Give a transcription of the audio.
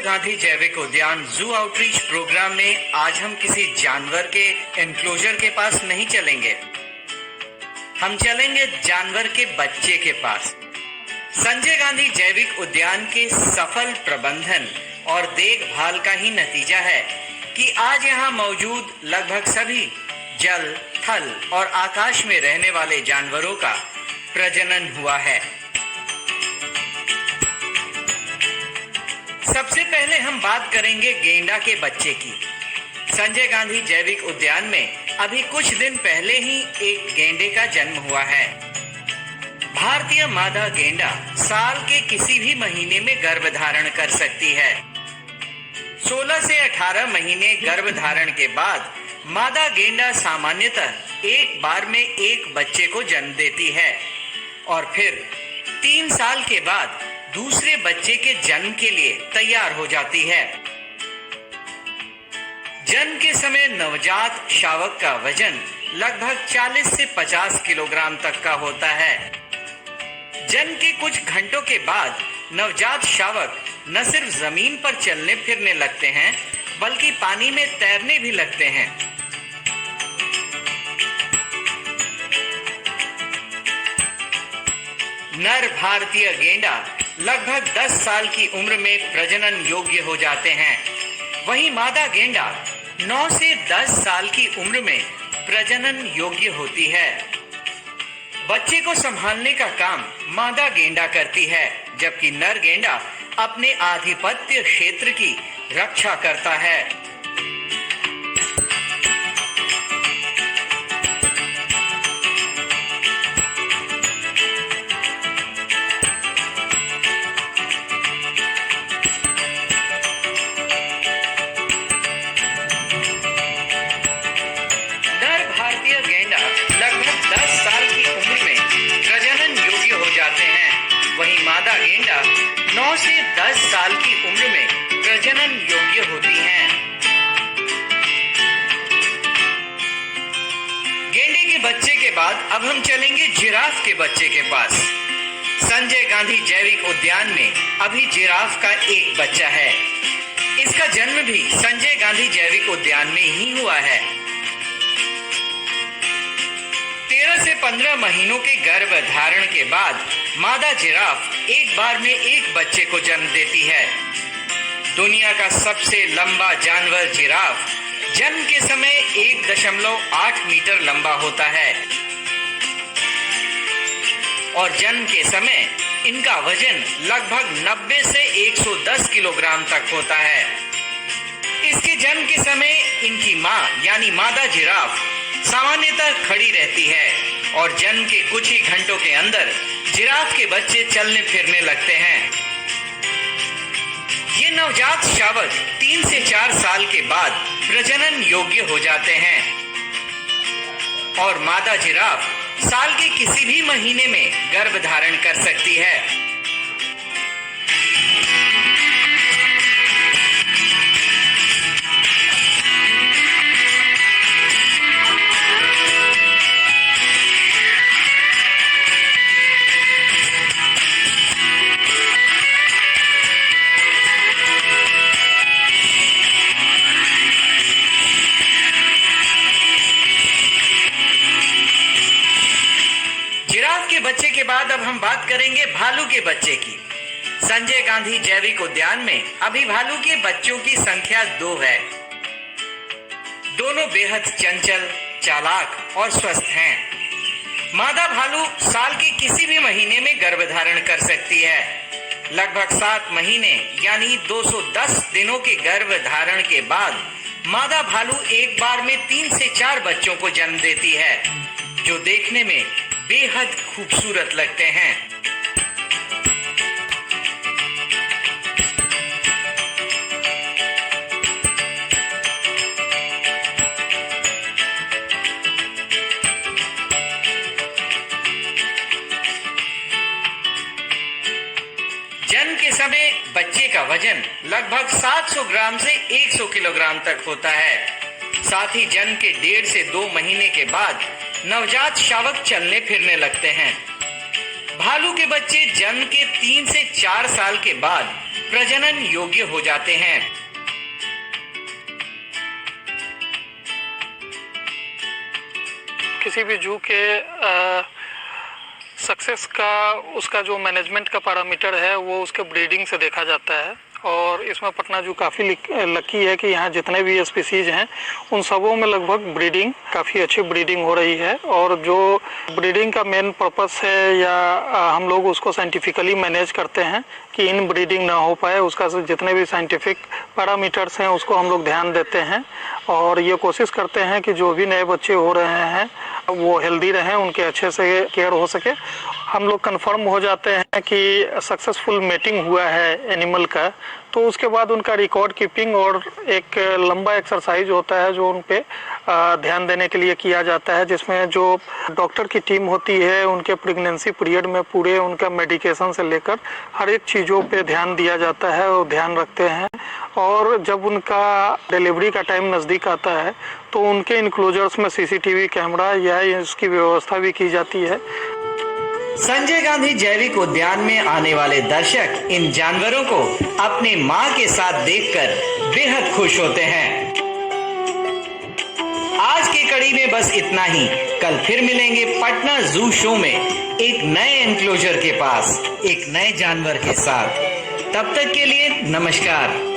गांधी जैविक उद्यान जू आउटरीच प्रोग्राम में आज हम किसी जानवर के एनक्लोजर के पास नहीं चलेंगे। हम चलेंगे जानवर के बच्चे के पास। संजय गांधी जैविक उद्यान के सफल प्रबंधन और देखभाल का ही नतीजा है कि आज यहाँ मौजूद लगभग सभी जल, थल और आकाश में रहने वाले जानवरों का प्रजनन हुआ है। सबसे पहले हम बात करेंगे गेंडा के बच्चे की। संजय गांधी जैविक उद्यान में अभी कुछ दिन पहले ही एक गेंडे का जन्म हुआ है। भारतीय मादा गेंडा साल के किसी भी महीने में गर्भधारण कर सकती है। 16 से 18 महीने गर्भधारण के बाद मादा गेंडा सामान्यतः एक बार में एक बच्चे को जन्म देती है और फिर 3 साल के बाद दूसरे बच्चे के जन्म के लिए तैयार हो जाती है। जन्म के समय नवजात शावक का वजन लगभग 40 से 50 किलोग्राम तक का होता है। जन्म के कुछ घंटों के बाद नवजात शावक न सिर्फ जमीन पर चलने फिरने लगते हैं बल्कि पानी में तैरने भी लगते हैं। नर भारतीय गेंडा लगभग 10 साल की उम्र में प्रजनन योग्य हो जाते हैं। वहीं मादा गेंडा 9 से 10 साल की उम्र में प्रजनन योग्य होती है। बच्चे को संभालने का काम मादा गेंडा करती है, जबकि नर गेंडा अपने आधिपत्य क्षेत्र की रक्षा करता है। मादा गेंडा 9 से 10 साल की उम्र में प्रजनन योग्य होती हैं। गेंडे के बच्चे के बाद अब हम चलेंगे जिराफ के बच्चे के पास। संजय गांधी जैविक उद्यान में अभी जिराफ का एक बच्चा है। इसका जन्म भी संजय गांधी जैविक उद्यान में ही हुआ है। 13 से 15 महीनों के गर्भधारण के बाद मादा जिराफ एक बार में एक बच्चे को जन्म देती है। दुनिया का सबसे लंबा जानवर जिराफ जन्म के समय 1.8 मीटर लंबा होता है और जन्म के समय इनका वजन लगभग 90 से 110 किलोग्राम तक होता है। इसके जन्म के समय इनकी मां यानी मादा जिराफ सामान्यतः खड़ी रहती है और जन्म के कुछ ही घंटों के अंदर जिराफ के बच्चे चलने फिरने लगते हैं। ये नवजात शावक 3 से 4 साल के बाद प्रजनन योग्य हो जाते हैं और मादा जिराफ साल के किसी भी महीने में गर्भधारण कर सकती है। बच्चे के बाद अब हम बात करेंगे भालू के बच्चे की। संजय गांधी जैविक उद्यान में अभी भालू के बच्चों की संख्या 2 है। दोनों बेहद चंचल, चालाक और स्वस्थ हैं। मादा भालू साल के किसी भी महीने में गर्भधारण कर सकती है। लगभग 7 महीने यानी 210 दिनों के गर्भधारण के बाद मादा भालू एक बार में 3 से 4 बच्चों को जन्म देती है, जो देखने में बेहद खूबसूरत लगते हैं। जन्म के समय बच्चे का वजन लगभग 700 ग्राम से 100 किलोग्राम तक होता है। साथ ही जन्म के 1.5 से 2 महीने के बाद नवजात शावक चलने फिरने लगते हैं। भालू के बच्चे जन्म के 3 से 4 साल के बाद प्रजनन योग्य हो जाते हैं। किसी भी जू के सक्सेस का उसका जो मैनेजमेंट का पैरामीटर है वो उसके ब्रीडिंग से देखा जाता है। और इसमें पटना जू काफ़ी लकी है कि यहाँ जितने भी स्पीसीज हैं उन सबों में लगभग ब्रीडिंग काफ़ी अच्छी ब्रीडिंग हो रही है। और जो ब्रीडिंग का मेन पर्पस है या हम लोग उसको साइंटिफिकली मैनेज करते हैं कि इन ब्रीडिंग ना हो पाए, उसका जितने भी साइंटिफिक पैरामीटर्स हैं उसको हम लोग ध्यान देते हैं और ये कोशिश करते हैं कि जो भी नए बच्चे हो रहे हैं वो हेल्दी रहें, उनके अच्छे से केयर हो सके। हम लोग कंफर्म हो जाते हैं कि सक्सेसफुल मेटिंग हुआ है एनिमल का, तो उसके बाद उनका रिकॉर्ड कीपिंग और एक लंबा एक्सरसाइज होता है जो उन पे ध्यान देने के लिए किया जाता है, जिसमें जो डॉक्टर की टीम होती है उनके प्रेगनेंसी पीरियड में पूरे उनका मेडिकेशन से लेकर हर एक चीज़ों पे ध्यान दिया जाता है और ध्यान रखते हैं। और जब उनका डिलीवरी का टाइम नज़दीक आता है तो उनके इनक्लोजर्स में सीसीटीवी कैमरा या इसकी व्यवस्था भी की जाती है। संजय गांधी जैविक उद्यान में आने वाले दर्शक इन जानवरों को अपनी मां के साथ देखकर बेहद खुश होते हैं। आज की कड़ी में बस इतना ही। कल फिर मिलेंगे पटना जू शो में एक नए एनक्लोजर के पास एक नए जानवर के साथ। तब तक के लिए नमस्कार।